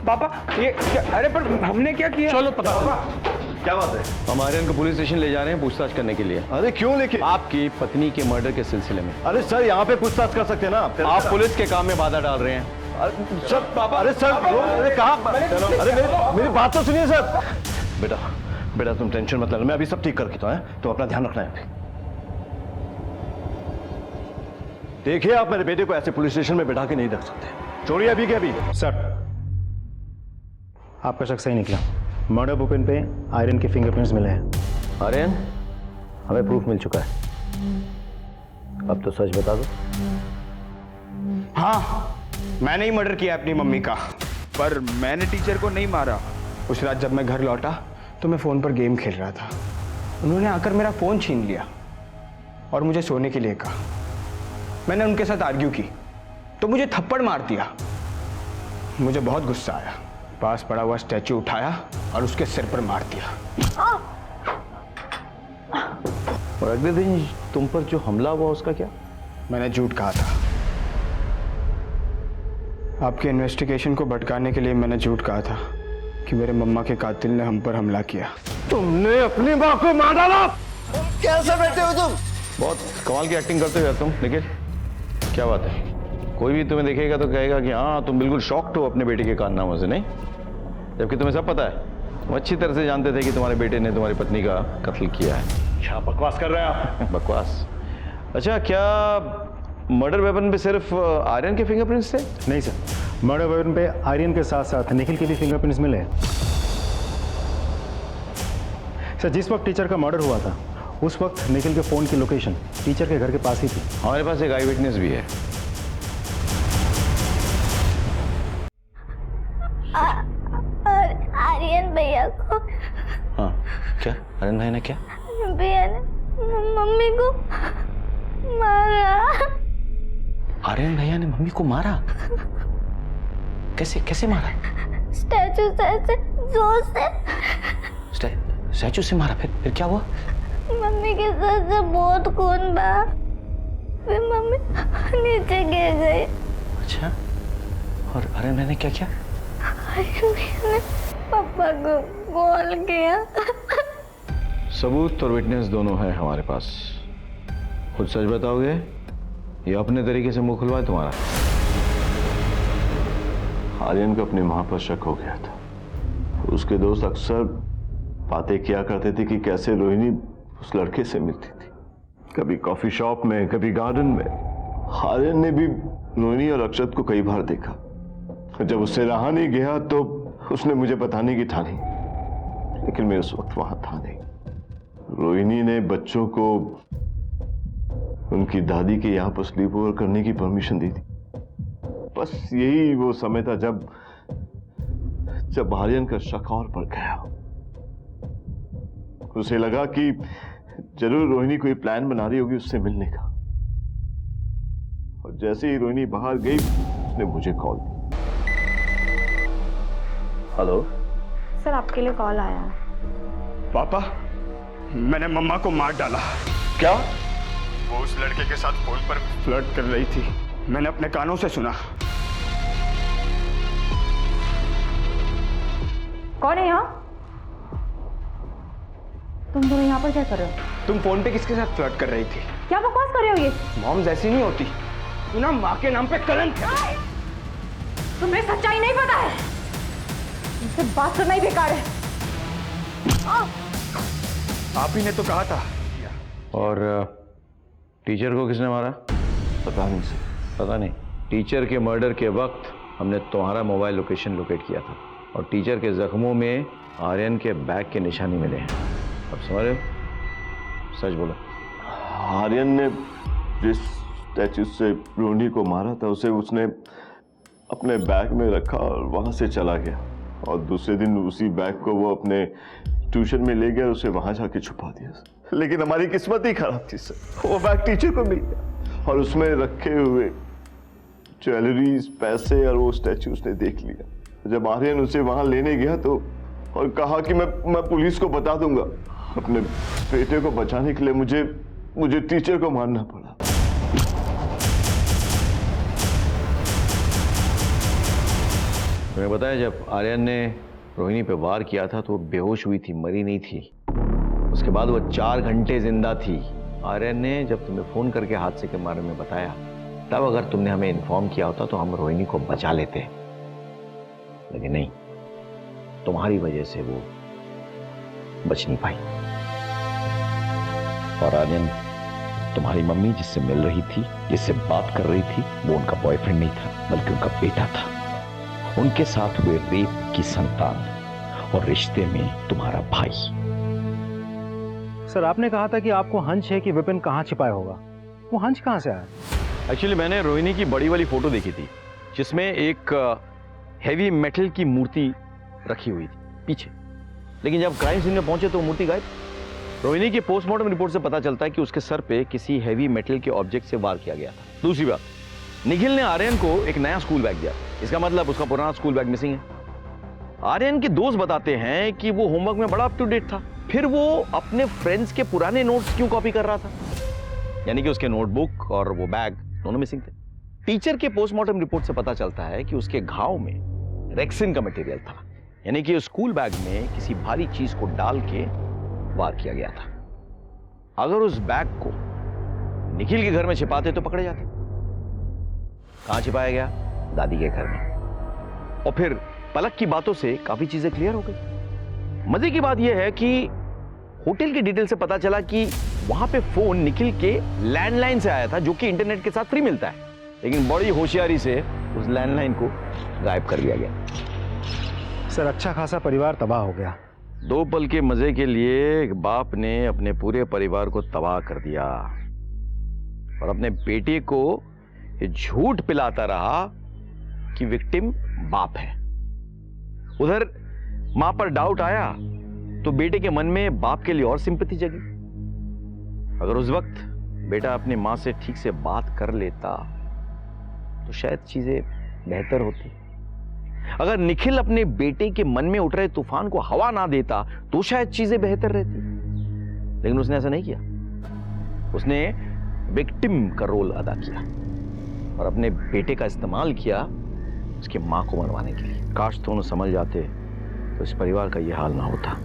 Speaker 3: पापा ये अरे पर हमने क्या किया?
Speaker 8: चलो पता
Speaker 11: क्या बात है?
Speaker 2: हम आर्यन को पुलिस स्टेशन ले जा रहे हैं पूछताछ करने के लिए।
Speaker 11: अरे क्यों लेके?
Speaker 2: आपकी पत्नी के मर्डर के सिलसिले में।
Speaker 11: अरे सर यहाँ पे पूछताछ कर सकते हैं ना
Speaker 2: आप पुलिस के काम में बाधा डाल रहे हैं।
Speaker 11: सर पापा, अरे सर अरे कहाँ? अरे मेरी बात तो सुनिए सर। बेटा बेटा तुम टेंशन मत लेना, मैं अभी सब ठीक करके तो है, तो अपना ध्यान रखना है। देखिए आप मेरे बेटे को ऐसे पुलिस स्टेशन में बैठा के नहीं रख सकते। चोरी अभी के अभी।
Speaker 9: सर, आपका शक सही निकला। मर्डर वेपन पे आयरन के फिंगरप्रिंट्स मिले हैं।
Speaker 11: आर्यन, हमें प्रूफ मिल चुका है, अब तो सच बता दो।
Speaker 3: हाँ, मैंने ही मर्डर किया अपनी मम्मी का, पर मैंने टीचर को नहीं मारा। उस रात जब मैं घर लौटा तो मैं फ़ोन पर गेम खेल रहा था। उन्होंने आकर मेरा फ़ोन छीन लिया और मुझे सोने के लिए कहा। मैंने उनके साथ आर्ग्यू की तो मुझे थप्पड़ मार दिया। मुझे बहुत गुस्सा आया, पास पड़ा हुआ स्टैचू उठाया और उसके सिर पर मार दिया।
Speaker 2: और अगले दिन तुम पर जो हमला हुआ उसका क्या?
Speaker 3: मैंने झूठ कहा था। आपके इन्वेस्टिगेशन को भटकाने के लिए मैंने झूठ कहा था कि मेरे मम्मा के कातिल ने हम पर हमला किया।
Speaker 11: तुमने अपनी माँ को मार डाला? कैसे बैठे हो तुम?
Speaker 2: बहुत कमाल की एक्टिंग करते हो यार तुम। निखिल, क्या बात है? कोई भी तुम्हें देखेगा तो कहेगा कि हाँ तुम बिल्कुल शॉक्ड हो अपने बेटे के कारनामों से, नहीं? जबकि तुम्हें सब पता है, तुम अच्छी तरह से जानते थे कि तुम्हारे बेटे ने तुम्हारी पत्नी का कत्ल किया है।
Speaker 11: क्या बकवास कर रहे हैं आप?
Speaker 2: बकवास? अच्छा, क्या मर्डर वेपन पे सिर्फ आर्यन के फिंगरप्रिंट्स थे?
Speaker 9: नहीं सर, मर्डर वेपन पे आर्यन के साथ साथ निखिल के भी फिंगरप्रिंट्स मिले हैं। सर, जिस वक्त टीचर का मर्डर हुआ था उस वक्त निखिल के फोन की लोकेशन टीचर के घर के पास ही थी।
Speaker 2: हमारे पास एक आई विटनेस भी है।
Speaker 4: आर्यन भैया को।
Speaker 11: हाँ, क्या आर्यन भाई ने क्या?
Speaker 4: भैया ने मम्मी को मारा।
Speaker 11: आर्यन भैया ने मम्मी को मारा? कैसे कैसे मारा?
Speaker 4: स्टैचू से ऐसे जोर से।
Speaker 11: स्टैचू से मारा? फिर क्या हुआ?
Speaker 4: मम्मी के सर से बहुत खून बहा, फिर मम्मी नीचे गिर गई।
Speaker 11: अच्छा, और आर्यन भाई ने क्या किया?
Speaker 4: आर्यन भैया ने पापा को कॉल किया।
Speaker 2: सबूत और विटनेस दोनों है हमारे पास। खुद सच बताओगे या अपने तरीके से मुंह खुलवाए तुम्हारा?
Speaker 11: आर्यन को अपनी मां पर शक हो गया था। उसके दोस्त अक्सर बातें किया करते थे कि कैसे रोहिणी उस लड़के से मिलती थी, कभी कॉफी शॉप में, कभी गार्डन में। आर्यन ने भी रोहिणी और अक्षत को कई बार देखा। जब उससे रहा नहीं गया तो उसने मुझे बताने की ठानी, लेकिन मैं उस वक्त वहां था नहीं। रोहिणी ने बच्चों को उनकी दादी के यहाँ पर स्लीप ओवर करने की परमिशन दी थी। बस यही वो समय था जब आर्यन का शक और बढ़ गया। उसे लगा कि जरूर रोहिणी कोई प्लान बना रही होगी उससे मिलने का। और जैसे ही रोहिणी बाहर गई उसने मुझे कॉल दी। हेलो
Speaker 4: सर, आपके लिए कॉल आया है।
Speaker 3: पापा, मैंने मम्मा को मार डाला।
Speaker 11: क्या?
Speaker 3: वो उस लड़के के साथ फोन पर फ्लर्ट कर रही थी, मैंने अपने कानों से सुना।
Speaker 5: कौन है यहाँ? तुम दोनों यहाँ पर क्या कर रहे हो?
Speaker 3: तुम फोन पे किसके साथ फ्लर्ट कर रही थी?
Speaker 5: क्या बकवास कर रहे हो ये?
Speaker 3: मॉम जैसी नहीं होती, तू ना माँ के नाम पे कलंक है।
Speaker 5: तुम्हें सच्चाई नहीं पता है।
Speaker 1: तुमसे बात करना ही बेकार है।
Speaker 6: आप ही ने तो कहा था।
Speaker 2: और टीचर को किसने मारा?
Speaker 11: पता नहीं सर।
Speaker 2: पता नहीं। टीचर के मर्डर के वक्त हमने तुम्हारा मोबाइल लोकेशन लोकेट किया था और टीचर के जख्मों में आर्यन के बैग के निशानी मिले हैं। अब समझ रहे हो? सच बोलो।
Speaker 11: आर्यन ने जिस स्टैचू से रोनी को मारा था उसे उसने अपने बैग में रखा और वहां से चला गया, और दूसरे दिन उसी बैग को वो अपने ट्यूशन में ले गया और उसे वहां जाके छुपा दिया। लेकिन हमारी किस्मत ही खराब थी सर, वो बैग टीचर को मिल गया और उसमें रखे हुए ज्वेलरीज, पैसे और वो स्टैचू उसने देख लिया। जब आर्यन उसे वहां लेने गया तो और कहा कि मैं पुलिस को बता दूंगा, अपने बेटे को बचाने के लिए मुझे टीचर को मारना पड़ा।
Speaker 2: तुम्हें बताया जब आर्यन ने रोहिणी पे वार किया था तो वो बेहोश हुई थी, मरी नहीं थी। उसके बाद वो 4 घंटे जिंदा थी। आर्यन ने जब तुम्हें फोन करके हादसे के बारे में बताया, तब अगर तुमने हमें इन्फॉर्म किया होता तो हम रोहिणी को बचा लेते, लेकिन नहीं, तुम्हारी वजह से वो बच नहीं पाई। और आर्यन, तुम्हारी मम्मी जिससे मिल रही थी, जिससे बात कर रही थी, वो उनका बॉयफ्रेंड नहीं था बल्कि उनका बेटा था। उनके साथ हुए रेप की संतान और रिश्ते में तुम्हारा भाई।
Speaker 9: सर, आपने कहा था कि आपको हंच है कि विपिन कहाँ छिपाया होगा, वो हंच कहाँ से आया?
Speaker 2: एक्चुअली मैंने रोहिणी की बड़ी वाली फोटो देखी थी जिसमें एक हेवी मेटल की मूर्ति रखी हुई थी पीछे, लेकिन जब क्राइम सीन में पहुंचे तो मूर्ति गायब। रोहिणी की पोस्टमार्टम रिपोर्ट से पता चलता है कि उसके सर पे किसी हेवी मेटल के ऑब्जेक्ट से वार किया गया था। दूसरी बात, निखिल ने आर्यन को एक नया स्कूल बैग दिया, इसका मतलब उसका पुराना स्कूल बैग मिसिंग है। आर्यन के दोस्त बताते हैं कि वो होमवर्क में बड़ा अप टू डेट था, फिर वो अपने फ्रेंड्स के पुराने नोट्स क्यों कॉपी कर रहा था? यानी कि उसके नोटबुक और वो बैग दोनों मिसिंग थे। टीचर के पोस्टमार्टम रिपोर्ट से पता चलता है कि उसके घाव में रेक्सिन का मटेरियल था, यानी कि स्कूल बैग में किसी भारी चीज को डाल के वार किया गया था। अगर उस बैग को निखिल के घर में छिपाते तो पकड़े जाते। कहां छिपाया गया? दादी के घर में। और फिर पलक की बातों से काफी चीजें क्लियर हो गई। मजे की बात यह है कि होटल की डिटेल से पता चला कि वहां पे फोन निखिल के लैंडलाइन से आया था, जो कि इंटरनेट के साथ फ्री मिलता है, लेकिन बड़ी होशियारी से उस लैंडलाइन को गायब कर दिया गया।
Speaker 9: सर, अच्छा खासा परिवार तबाह हो गया।
Speaker 2: 2 पल के मजे के लिए एक बाप ने अपने पूरे परिवार को तबाह कर दिया और अपने बेटे को ये झूठ पिलाता रहा कि विक्टिम बाप है। उधर मां पर डाउट आया तो बेटे के मन में बाप के लिए और सिंपैथी जगी। अगर उस वक्त बेटा अपनी मां से ठीक से बात कर लेता तो शायद चीजें बेहतर होती। अगर निखिल अपने बेटे के मन में उठ रहे तूफान को हवा ना देता तो शायद चीजें बेहतर रहती, लेकिन उसने ऐसा नहीं किया। उसने विक्टिम का रोल अदा किया और अपने बेटे का इस्तेमाल किया उसकी मां को मनवाने के लिए। काश दोनों समझ जाते तो इस परिवार का यह हाल ना होता।